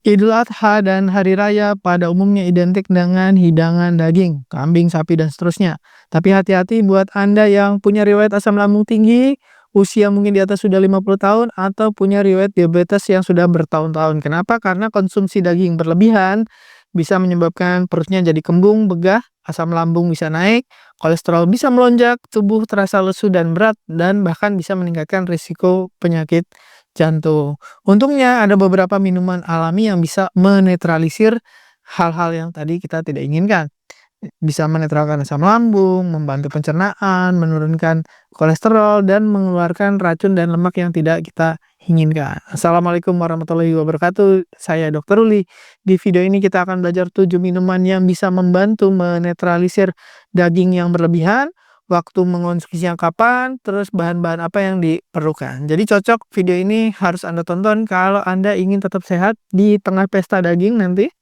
Idul Adha dan hari raya pada umumnya identik dengan hidangan daging, kambing, sapi, dan seterusnya. Tapi hati-hati buat Anda yang punya riwayat asam lambung tinggi, usia mungkin di atas sudah 50 tahun, atau punya riwayat diabetes yang sudah bertahun-tahun. Kenapa? Karena konsumsi daging berlebihan bisa menyebabkan perutnya jadi kembung, begah, asam lambung bisa naik, kolesterol bisa melonjak, tubuh terasa lesu dan berat, dan bahkan bisa meningkatkan risiko penyakit jantung. Untungnya ada beberapa minuman alami yang bisa menetralisir hal-hal yang tadi kita tidak inginkan. Bisa menetralkan asam lambung, membantu pencernaan, menurunkan kolesterol, dan mengeluarkan racun dan lemak yang tidak kita inginkan. Assalamualaikum warahmatullahi wabarakatuh. Saya Dr. Uli. Di video ini kita akan belajar 7 minuman yang bisa membantu menetralisir daging yang berlebihan, waktu mengonsumsinya kapan, terus bahan-bahan apa yang diperlukan. Jadi cocok video ini harus Anda tonton kalau Anda ingin tetap sehat di tengah pesta daging nanti.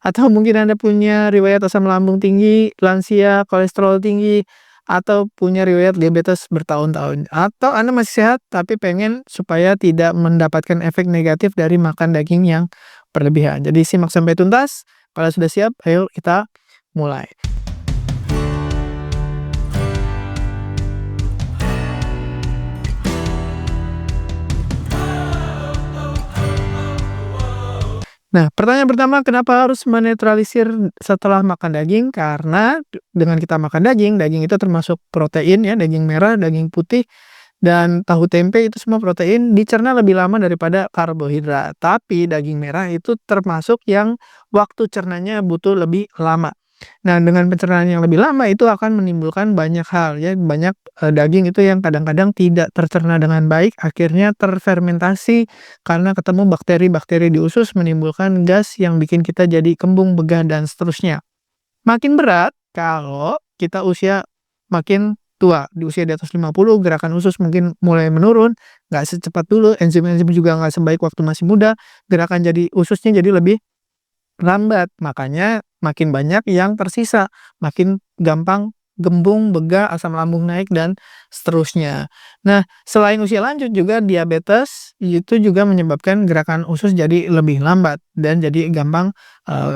Atau mungkin Anda punya riwayat asam lambung tinggi, lansia, kolesterol tinggi, atau punya riwayat diabetes bertahun-tahun. Atau Anda masih sehat tapi pengen supaya tidak mendapatkan efek negatif dari makan daging yang berlebihan. Jadi simak sampai tuntas. Kalau sudah siap, ayo kita mulai. Nah, pertanyaan pertama, kenapa harus menetralisir setelah makan daging? Karena dengan kita makan daging, daging itu termasuk protein ya, daging merah, daging putih, dan tahu tempe itu semua protein dicerna lebih lama daripada karbohidrat. Tapi daging merah itu termasuk yang waktu cernanya butuh lebih lama. Nah, dengan pencernaan yang lebih lama itu akan menimbulkan banyak hal ya, banyak daging itu yang kadang-kadang tidak tercerna dengan baik, akhirnya terfermentasi karena ketemu bakteri-bakteri di usus menimbulkan gas yang bikin kita jadi kembung, begah, dan seterusnya. Makin berat kalau kita usia makin tua, di usia di atas 50, gerakan usus mungkin mulai menurun, nggak secepat dulu, enzim-enzim juga nggak sebaik waktu masih muda, gerakan jadi ususnya jadi lebih lambat, makanya makin banyak yang tersisa, makin gampang gembung, begah, asam lambung naik, dan seterusnya. Nah, selain usia lanjut juga diabetes itu juga menyebabkan gerakan usus jadi lebih lambat dan jadi gampang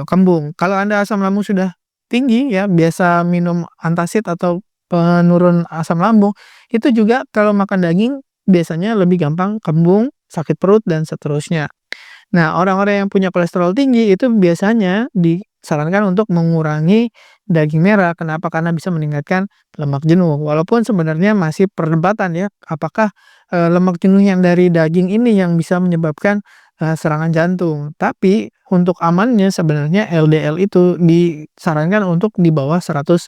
kembung. Kalau Anda asam lambung sudah tinggi ya, biasa minum antacid atau penurun asam lambung, itu juga kalau makan daging biasanya lebih gampang kembung, sakit perut, dan seterusnya. Nah, orang-orang yang punya kolesterol tinggi itu biasanya disarankan untuk mengurangi daging merah. Kenapa? Karena bisa meningkatkan lemak jenuh. Walaupun sebenarnya masih perdebatan ya, apakah lemak jenuh yang dari daging ini yang bisa menyebabkan serangan jantung. Tapi untuk amannya sebenarnya LDL itu disarankan untuk di bawah 180.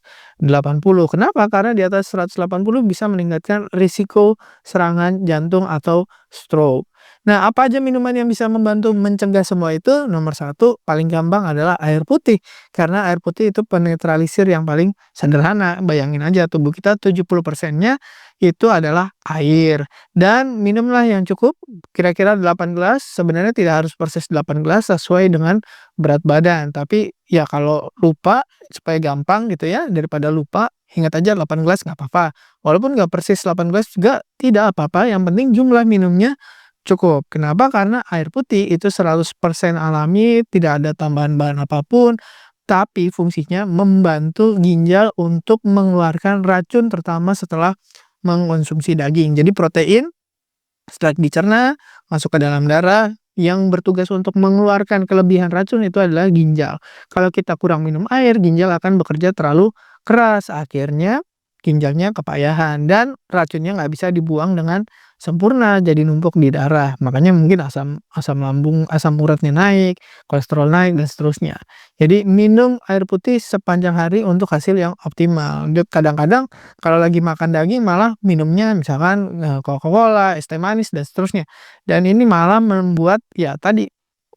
Kenapa? Karena di atas 180 bisa meningkatkan risiko serangan jantung atau stroke. Nah, apa aja minuman yang bisa membantu mencegah semua itu? Nomor satu, paling gampang adalah air putih. Karena air putih itu penetralisir yang paling sederhana. Bayangin aja, tubuh kita 70%-nya itu adalah air. Dan minumlah yang cukup, kira-kira 8 gelas. Sebenarnya tidak harus persis 8 gelas sesuai dengan berat badan. Tapi ya kalau lupa, supaya gampang gitu ya, daripada lupa, ingat aja 8 gelas nggak apa-apa. Walaupun nggak persis 8 gelas juga tidak apa-apa, yang penting jumlah minumnya cukup. Kenapa? Karena air putih itu 100% alami, tidak ada tambahan bahan apapun, tapi fungsinya membantu ginjal untuk mengeluarkan racun terutama setelah mengonsumsi daging. Jadi protein setelah dicerna masuk ke dalam darah, yang bertugas untuk mengeluarkan kelebihan racun itu adalah ginjal. Kalau kita kurang minum air, ginjal akan bekerja terlalu keras, akhirnya ginjalnya kepayahan dan racunnya nggak bisa dibuang dengan sempurna, jadi numpuk di darah. Makanya mungkin asam asam lambung, asam uratnya naik, kolesterol naik, dan seterusnya. Jadi minum air putih sepanjang hari untuk hasil yang optimal. Kadang-kadang kalau lagi makan daging malah minumnya misalkan Coca-Cola, es teh manis, dan seterusnya. Dan ini malah membuat ya tadi,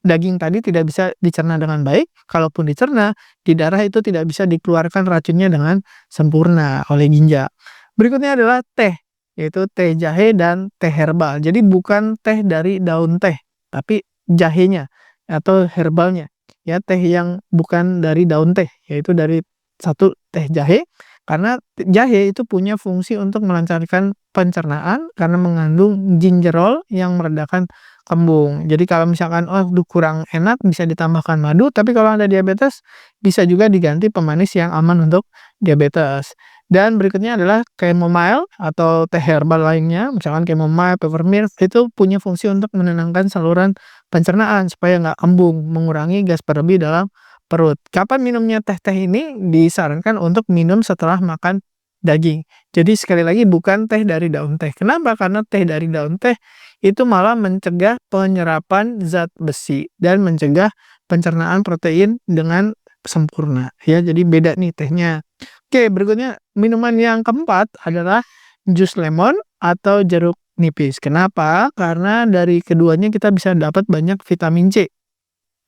daging tadi tidak bisa dicerna dengan baik, kalaupun dicerna, di darah itu tidak bisa dikeluarkan racunnya dengan sempurna oleh ginjal. Berikutnya adalah teh, yaitu teh jahe dan teh herbal. Jadi bukan teh dari daun teh, tapi jahenya atau herbalnya. Ya, teh yang bukan dari daun teh, yaitu dari satu teh jahe, karena jahe itu punya fungsi untuk melancarkan pencernaan karena mengandung gingerol yang meredakan kembung. Jadi kalau misalkan, oh aduh kurang enak bisa ditambahkan madu, tapi kalau Anda diabetes bisa juga diganti pemanis yang aman untuk diabetes. Dan berikutnya adalah chamomile atau teh herbal lainnya, misalkan chamomile, peppermint, itu punya fungsi untuk menenangkan saluran pencernaan supaya nggak kembung, mengurangi gas berlebih dalam perut. Kapan minumnya teh-teh ini? Disarankan untuk minum setelah makan daging. Jadi sekali lagi bukan teh dari daun teh. Kenapa? Karena teh dari daun teh itu malah mencegah penyerapan zat besi dan mencegah pencernaan protein dengan sempurna, ya. Jadi beda nih tehnya. Oke, berikutnya minuman yang keempat adalah jus lemon atau jeruk nipis. Kenapa? Karena dari keduanya kita bisa dapat banyak vitamin C.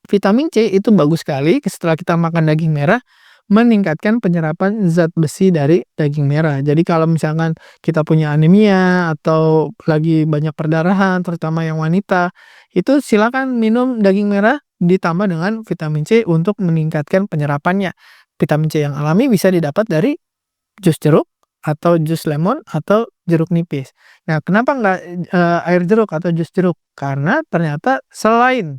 Vitamin C itu bagus sekali setelah kita makan daging merah, meningkatkan penyerapan zat besi dari daging merah. Jadi kalau misalkan kita punya anemia atau lagi banyak perdarahan, terutama yang wanita, itu silakan minum daging merah ditambah dengan vitamin C untuk meningkatkan penyerapannya. Vitamin C yang alami bisa didapat dari jus jeruk atau jus lemon atau jeruk nipis. Nah, kenapa nggak air jeruk atau jus jeruk? Karena ternyata selain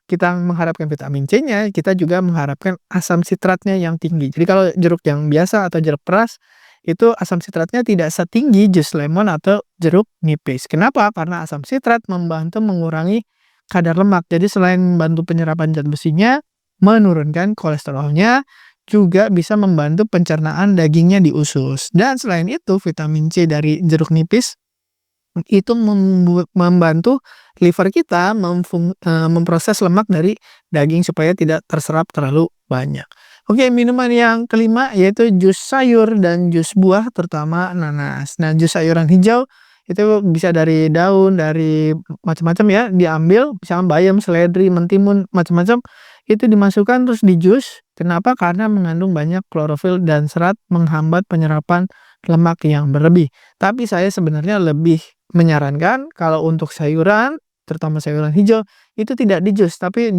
kita mengharapkan vitamin C-nya, kita juga mengharapkan asam sitratnya yang tinggi. Jadi kalau jeruk yang biasa atau jeruk peras, itu asam sitratnya tidak setinggi jus lemon atau jeruk nipis. Kenapa? Karena asam sitrat membantu mengurangi kadar lemak. Jadi selain membantu penyerapan zat besinya, menurunkan kolesterolnya, juga bisa membantu pencernaan dagingnya di usus. Dan selain itu, vitamin C dari jeruk nipis itu membantu liver kita memproses lemak dari daging supaya tidak terserap terlalu banyak. Oke, minuman yang kelima yaitu jus sayur dan jus buah terutama nanas. Nah, jus sayuran hijau itu bisa dari daun, dari macam-macam ya, diambil misalnya bayam, seledri, mentimun, macam-macam itu dimasukkan terus di jus. Kenapa? Karena mengandung banyak klorofil dan serat menghambat penyerapan lemak yang berlebih. Tapi saya sebenarnya lebih menyarankan kalau untuk sayuran, terutama sayuran hijau, itu tidak di jus, tapi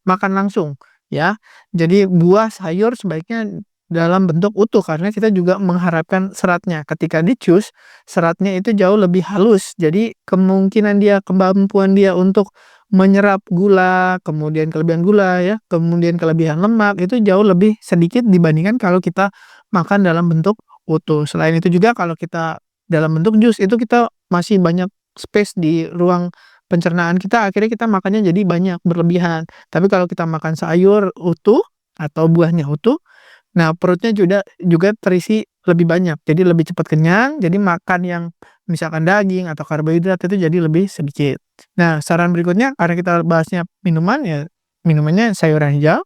makan langsung, ya. Jadi buah, sayur sebaiknya dalam bentuk utuh, karena kita juga mengharapkan seratnya. Ketika di jus, seratnya itu jauh lebih halus, jadi kemampuan dia untuk menyerap gula, kemudian kelebihan gula ya, kemudian kelebihan lemak, itu jauh lebih sedikit dibandingkan kalau kita makan dalam bentuk utuh. Selain itu juga kalau kita dalam bentuk jus itu kita masih banyak space di ruang pencernaan kita, akhirnya kita makannya jadi banyak, berlebihan. Tapi kalau kita makan sayur utuh atau buahnya utuh, nah perutnya juga terisi lebih banyak, jadi lebih cepat kenyang, jadi makan yang misalkan daging atau karbohidrat itu jadi lebih sedikit. Nah, saran berikutnya karena kita bahasnya minuman ya, minumannya sayuran hijau.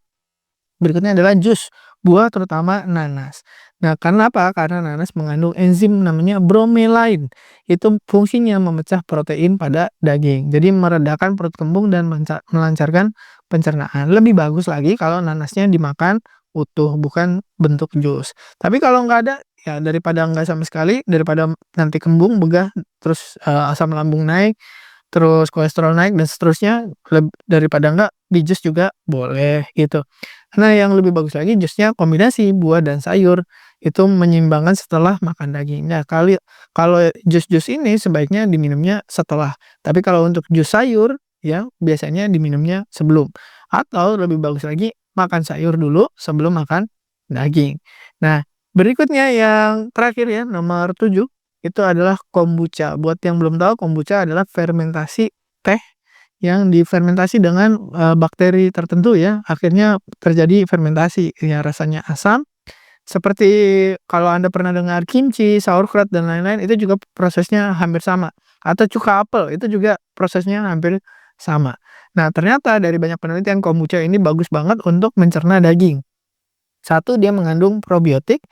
Berikutnya adalah jus buah terutama nanas. Nah, karena apa? Karena nanas mengandung enzim namanya bromelain. Itu fungsinya memecah protein pada daging. Jadi meredakan perut kembung dan melancarkan pencernaan. Lebih bagus lagi kalau nanasnya dimakan utuh, bukan bentuk jus. Tapi kalau nggak ada, ya daripada nggak sama sekali, daripada nanti kembung, begah, terus asam lambung naik, terus kolesterol naik dan seterusnya, daripada nggak di jus juga boleh gitu. Nah, yang lebih bagus lagi jusnya kombinasi buah dan sayur, itu menyeimbangkan setelah makan daging. Nah, kalau jus-jus ini sebaiknya diminumnya setelah, tapi kalau untuk jus sayur, ya biasanya diminumnya sebelum. Atau lebih bagus lagi, makan sayur dulu sebelum makan daging. Nah, berikutnya yang terakhir ya, nomor 7, itu adalah kombucha. Buat yang belum tahu, kombucha adalah fermentasi teh yang difermentasi dengan bakteri tertentu ya, akhirnya terjadi fermentasi, ya rasanya asam. Seperti kalau Anda pernah dengar kimchi, sauerkraut, dan lain-lain, itu juga prosesnya hampir sama. Atau cuka apel, itu juga prosesnya hampir sama. Nah, ternyata dari banyak penelitian kombucha ini bagus banget untuk mencerna daging. Satu, dia mengandung probiotik,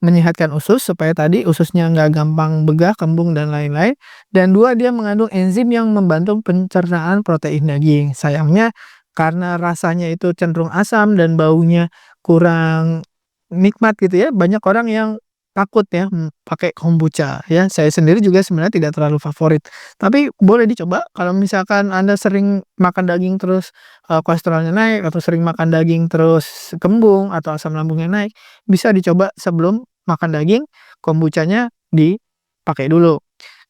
menyehatkan usus supaya tadi ususnya nggak gampang begah, kembung, dan lain-lain. Dan dua, dia mengandung enzim yang membantu pencernaan protein daging. Sayangnya karena rasanya itu cenderung asam dan baunya kurang nikmat gitu ya, banyak orang yang takut ya pakai kombucha ya. Saya sendiri juga sebenarnya tidak terlalu favorit. Tapi boleh dicoba kalau misalkan Anda sering makan daging terus kolesterolnya naik, atau sering makan daging terus kembung atau asam lambungnya naik, bisa dicoba sebelum makan daging, kombuchanya dipakai dulu.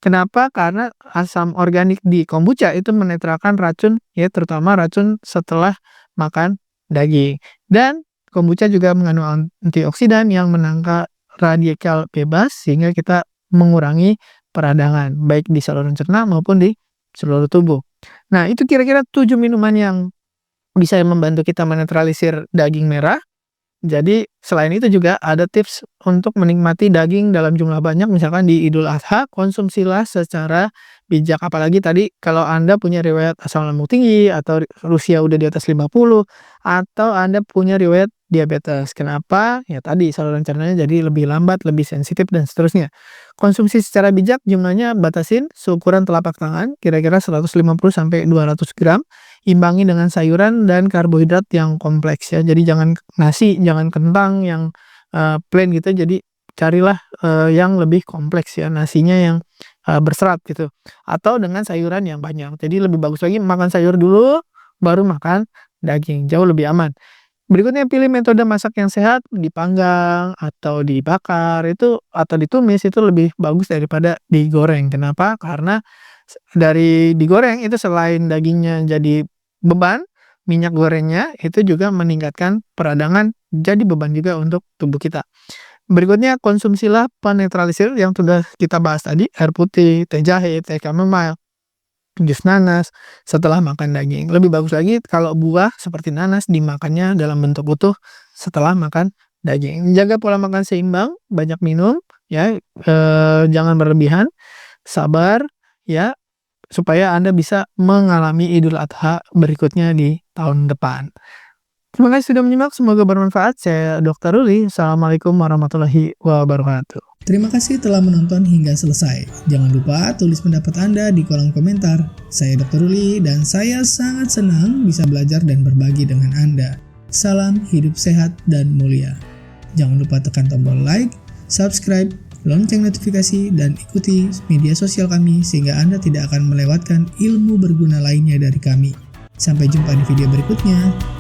Kenapa? Karena asam organik di kombucha itu menetralkan racun ya, terutama racun setelah makan daging. Dan kombucha juga mengandung antioksidan yang menangkal radikal bebas sehingga kita mengurangi peradangan baik di saluran cerna maupun di seluruh tubuh. Nah, itu kira-kira 7 minuman yang bisa membantu kita menetralisir daging merah. Jadi selain itu juga ada tips untuk menikmati daging dalam jumlah banyak, misalkan di Idul Adha konsumsilah secara bijak, apalagi tadi kalau Anda punya riwayat asam lambung tinggi atau usia udah di atas 50 atau Anda punya riwayat diabetes. Kenapa? Ya tadi saluran cernanya jadi lebih lambat, lebih sensitif dan seterusnya. Konsumsi secara bijak jumlahnya batasin seukuran telapak tangan, kira-kira 150 sampai 200 gram. Imbangi dengan sayuran dan karbohidrat yang kompleks ya. Jadi jangan nasi, jangan kentang yang plain gitu. Jadi carilah yang lebih kompleks ya, nasinya yang berserat gitu. Atau dengan sayuran yang banyak. Jadi lebih bagus lagi makan sayur dulu, baru makan daging. Jauh lebih aman. Berikutnya pilih metode masak yang sehat, dipanggang atau dibakar itu atau ditumis itu lebih bagus daripada digoreng. Kenapa? Karena dari digoreng itu selain dagingnya jadi beban, minyak gorengnya itu juga meningkatkan peradangan, jadi beban juga untuk tubuh kita. Berikutnya konsumsilah penetralisir yang sudah kita bahas tadi, air putih, teh jahe, teh chamomile, jus nanas setelah makan daging. Lebih bagus lagi kalau buah seperti nanas dimakannya dalam bentuk utuh setelah makan daging. Jaga pola makan seimbang, banyak minum ya, jangan berlebihan, sabar ya, supaya Anda bisa mengalami Idul Adha berikutnya di tahun depan. Terima kasih sudah menyimak, semoga bermanfaat. Saya Dr. Ruli. Assalamualaikum warahmatullahi wabarakatuh. Terima kasih telah menonton hingga selesai. Jangan lupa tulis pendapat Anda di kolom komentar. Saya Dr. Ruli dan saya sangat senang bisa belajar dan berbagi dengan Anda. Salam hidup sehat dan mulia. Jangan lupa tekan tombol like, subscribe, lonceng notifikasi, dan ikuti media sosial kami sehingga Anda tidak akan melewatkan ilmu berguna lainnya dari kami. Sampai jumpa di video berikutnya.